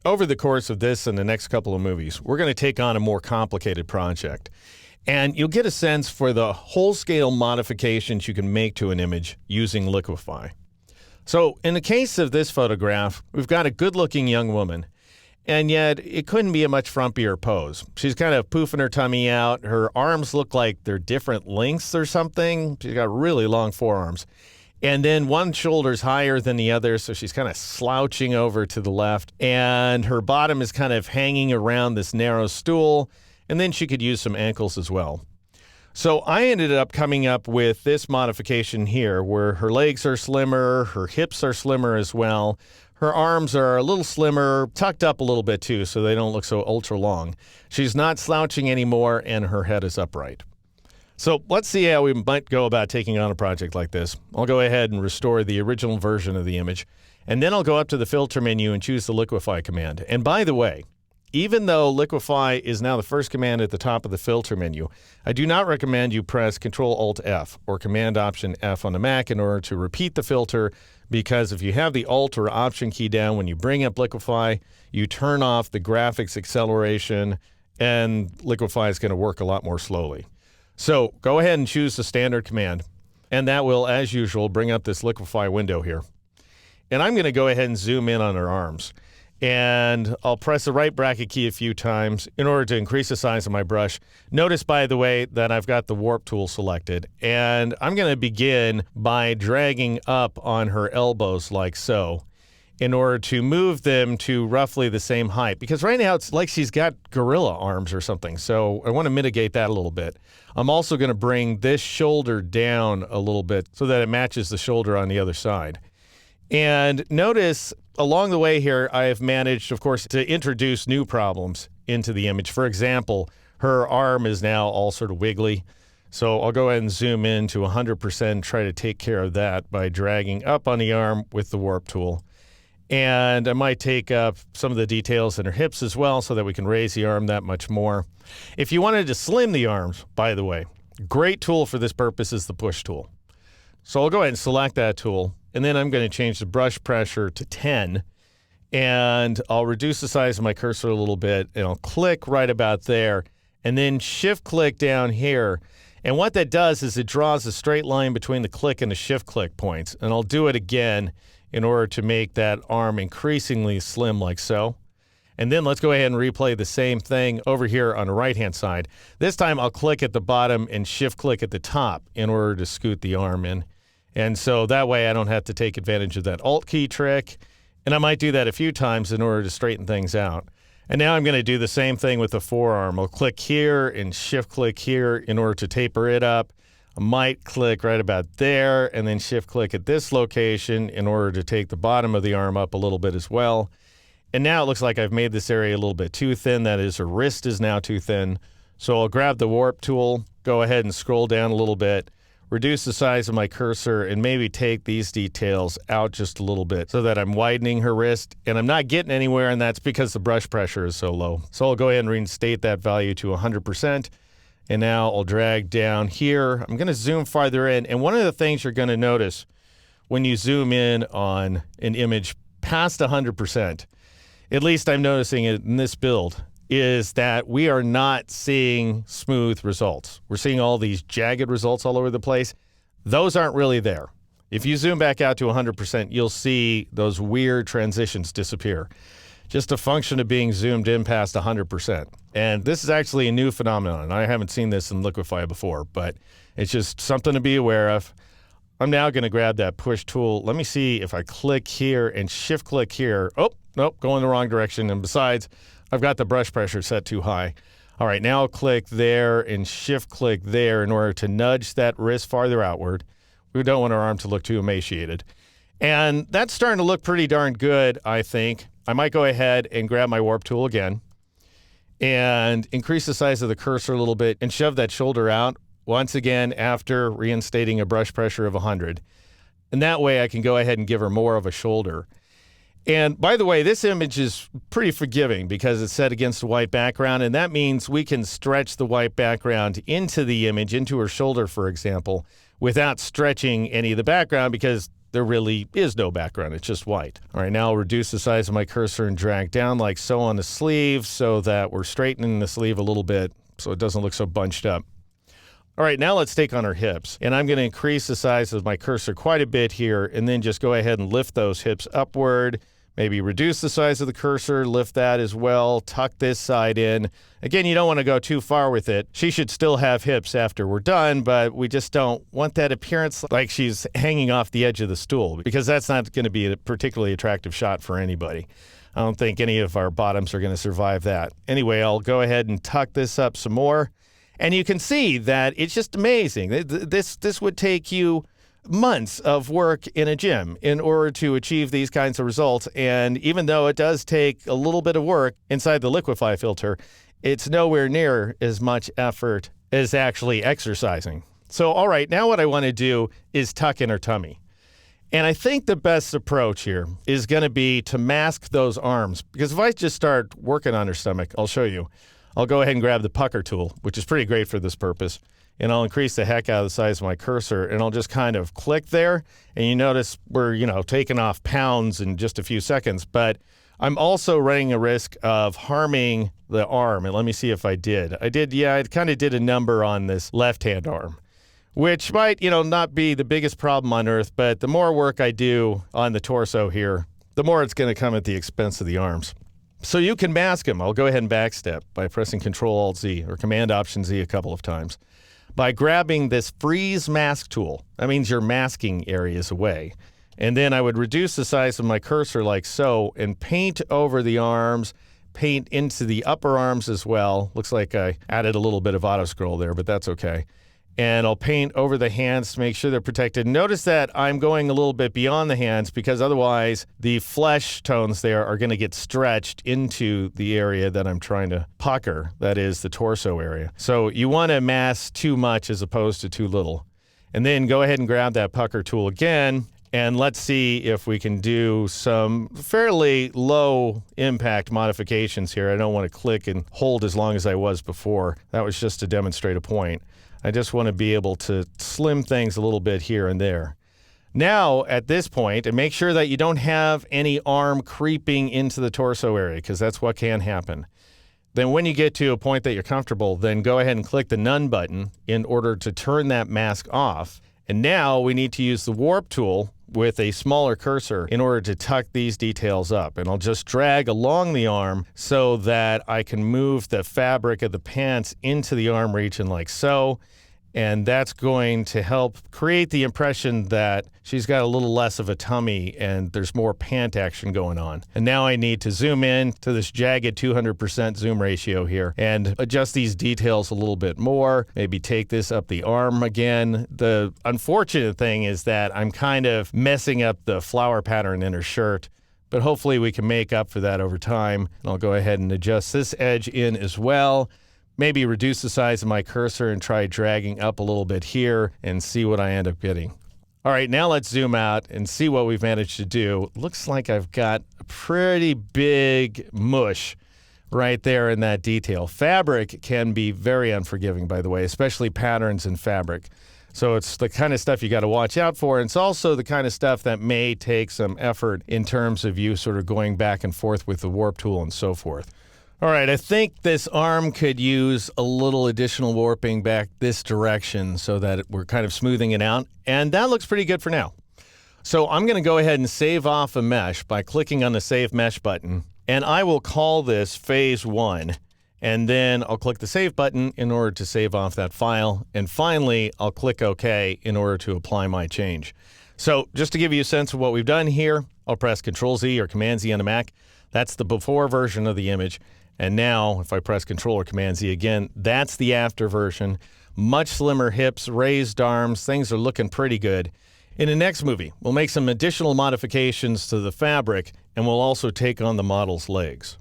over the course of this and the next couple of movies, we're going to take on a more complicated project. And you'll get a sense for the whole-scale modifications you can make to an image using Liquify. So in the case of this photograph, we've got a good-looking young woman, and yet it couldn't be a much frumpier pose. She's kind of poofing her tummy out. Her arms look like they're different lengths or something. She's got really long forearms. And then one shoulder's higher than the other, so she's kind of slouching over to the left. And her bottom is kind of hanging around this narrow stool. And then she could use some ankles as well. So I ended up coming up with this modification here where her legs are slimmer, her hips are slimmer as well. Her arms are a little slimmer, tucked up a little bit too, so they don't look so ultra long. She's not slouching anymore, and her head is upright. So let's see how we might go about taking on a project like this. I'll go ahead and restore the original version of the image, and then I'll go up to the filter menu and choose the Liquify command. And by the way, even though Liquify is now the first command at the top of the filter menu, I do not recommend you press Control-Alt-F or Command-Option-F on the Mac in order to repeat the filter, because if you have the Alt or Option key down when you bring up Liquify, you turn off the graphics acceleration, and Liquify is going to work a lot more slowly. So go ahead and choose the standard command, and that will, as usual, bring up this Liquify window here. And I'm going to go ahead and zoom in on her arms. And I'll press the right bracket key a few times in order to increase the size of my brush. Notice, by the way, that I've got the warp tool selected. And I'm going to begin by dragging up on her elbows like so in order to move them to roughly the same height. Because right now it's like she's got gorilla arms or something. So I want to mitigate that a little bit. I'm also going to bring this shoulder down a little bit so that it matches the shoulder on the other side. And notice along the way here, I have managed, of course, to introduce new problems into the image. For example, her arm is now all sort of wiggly. So I'll go ahead and zoom in to 100%, try to take care of that by dragging up on the arm with the warp tool. And I might take up some of the details in her hips as well so that we can raise the arm that much more. If you wanted to slim the arms, by the way, great tool for this purpose is the push tool. So I'll go ahead and select that tool. And then I'm going to change the brush pressure to 10, and I'll reduce the size of my cursor a little bit, and I'll click right about there, and then shift-click down here. And what that does is it draws a straight line between the click and the shift-click points. And I'll do it again in order to make that arm increasingly slim like so. And then let's go ahead and replay the same thing over here on the right-hand side. This time I'll click at the bottom and shift-click at the top in order to scoot the arm in. And so that way I don't have to take advantage of that Alt key trick. And I might do that a few times in order to straighten things out. And now I'm going to do the same thing with the forearm. I'll click here and shift click here in order to taper it up. I might click right about there and then shift click at this location in order to take the bottom of the arm up a little bit as well. And now it looks like I've made this area a little bit too thin. That is, her wrist is now too thin. So I'll grab the warp tool, go ahead and scroll down a little bit, reduce the size of my cursor, and maybe take these details out just a little bit so that I'm widening her wrist. And I'm not getting anywhere, and that's because the brush pressure is so low. So I'll go ahead and reinstate that value to 100%. And now I'll drag down here. I'm going to zoom farther in. And one of the things you're going to notice when you zoom in on an image past 100%, at least I'm noticing it in this build, is that we are not seeing smooth results. We're seeing all these jagged results all over the place. Those aren't really there. If you zoom back out to 100%, you'll see those weird transitions disappear. Just a function of being zoomed in past 100%. And this is actually a new phenomenon. I haven't seen this in Liquify before, but it's just something to be aware of. I'm now going to grab that push tool. Let me see if I click here and shift click here. Oh, nope, going the wrong direction. And besides, I've got the brush pressure set too high. All right, now I'll click there and shift click there in order to nudge that wrist farther outward. We don't want our arm to look too emaciated. And that's starting to look pretty darn good, I think. I might go ahead and grab my warp tool again and increase the size of the cursor a little bit and shove that shoulder out once again after reinstating a brush pressure of 100. And that way I can go ahead and give her more of a shoulder. And by the way, this image is pretty forgiving because it's set against a white background, and that means we can stretch the white background into the image, into her shoulder, for example, without stretching any of the background because there really is no background. It's just white. All right, now I'll reduce the size of my cursor and drag down like so on the sleeve so that we're straightening the sleeve a little bit so it doesn't look so bunched up. All right, now let's take on our hips. And I'm going to increase the size of my cursor quite a bit here and then just go ahead and lift those hips upward. Maybe reduce the size of the cursor, lift that as well, tuck this side in. Again, you don't want to go too far with it. She should still have hips after we're done, but we just don't want that appearance like she's hanging off the edge of the stool because that's not going to be a particularly attractive shot for anybody. I don't think any of our bottoms are going to survive that. Anyway, I'll go ahead and tuck this up some more. And you can see that it's just amazing. This would take you months of work in a gym in order to achieve these kinds of results. And even though it does take a little bit of work inside the liquefy filter, it's nowhere near as much effort as actually exercising. So, all right, now what I want to do is tuck in her tummy. And I think the best approach here is going to be to mask those arms. Because if I just start working on her stomach, I'll show you. I'll go ahead and grab the pucker tool, which is pretty great for this purpose. And I'll increase the heck out of the size of my cursor, and I'll just kind of click there. And you notice we're, taking off pounds in just a few seconds. But I'm also running a risk of harming the arm. And let me see if I did. I kind of did a number on this left-hand arm, which might, not be the biggest problem on earth. But the more work I do on the torso here, the more it's going to come at the expense of the arms. So you can mask them. I'll go ahead and backstep by pressing Control-Alt-Z or Command-Option-Z a couple of times. By grabbing this freeze mask tool, that means your masking area is away. And then I would reduce the size of my cursor like so and paint over the arms, paint into the upper arms as well. Looks like I added a little bit of auto scroll there, but that's okay. And I'll paint over the hands to make sure they're protected. Notice that I'm going a little bit beyond the hands because otherwise the flesh tones there are going to get stretched into the area that I'm trying to pucker, that is the torso area. So you want to mask too much as opposed to too little. And then go ahead and grab that pucker tool again, and let's see if we can do some fairly low impact modifications here. I don't want to click and hold as long as I was before. That was just to demonstrate a point. I just want to be able to slim things a little bit here and there. Now, at this point, and make sure that you don't have any arm creeping into the torso area, because that's what can happen. Then when you get to a point that you're comfortable, then go ahead and click the None button in order to turn that mask off. And now we need to use the Warp tool with a smaller cursor in order to tuck these details up. And I'll just drag along the arm so that I can move the fabric of the pants into the arm region like so. And that's going to help create the impression that she's got a little less of a tummy and there's more pant action going on. And now I need to zoom in to this jagged 200% zoom ratio here and adjust these details a little bit more. Maybe take this up the arm again. The unfortunate thing is that I'm kind of messing up the flower pattern in her shirt, but hopefully we can make up for that over time. And I'll go ahead and adjust this edge in as well. Maybe reduce the size of my cursor and try dragging up a little bit here and see what I end up getting. All right, now let's zoom out and see what we've managed to do. Looks like I've got a pretty big mush right there in that detail. Fabric can be very unforgiving, by the way, especially patterns in fabric. So it's the kind of stuff you got to watch out for. And it's also the kind of stuff that may take some effort in terms of you sort of going back and forth with the warp tool and so forth. All right, I think this arm could use a little additional warping back this direction so that we're kind of smoothing it out. And that looks pretty good for now. So I'm going to go ahead and save off a mesh by clicking on the Save Mesh button. And I will call this Phase 1. And then I'll click the Save button in order to save off that file. And finally, I'll click OK in order to apply my change. So just to give you a sense of what we've done here, I'll press Control-Z or Command-Z on a Mac. That's the before version of the image. And now, if I press Control or Command-Z again, that's the after version. Much slimmer hips, raised arms, things are looking pretty good. In the next movie, we'll make some additional modifications to the fabric, and we'll also take on the model's legs.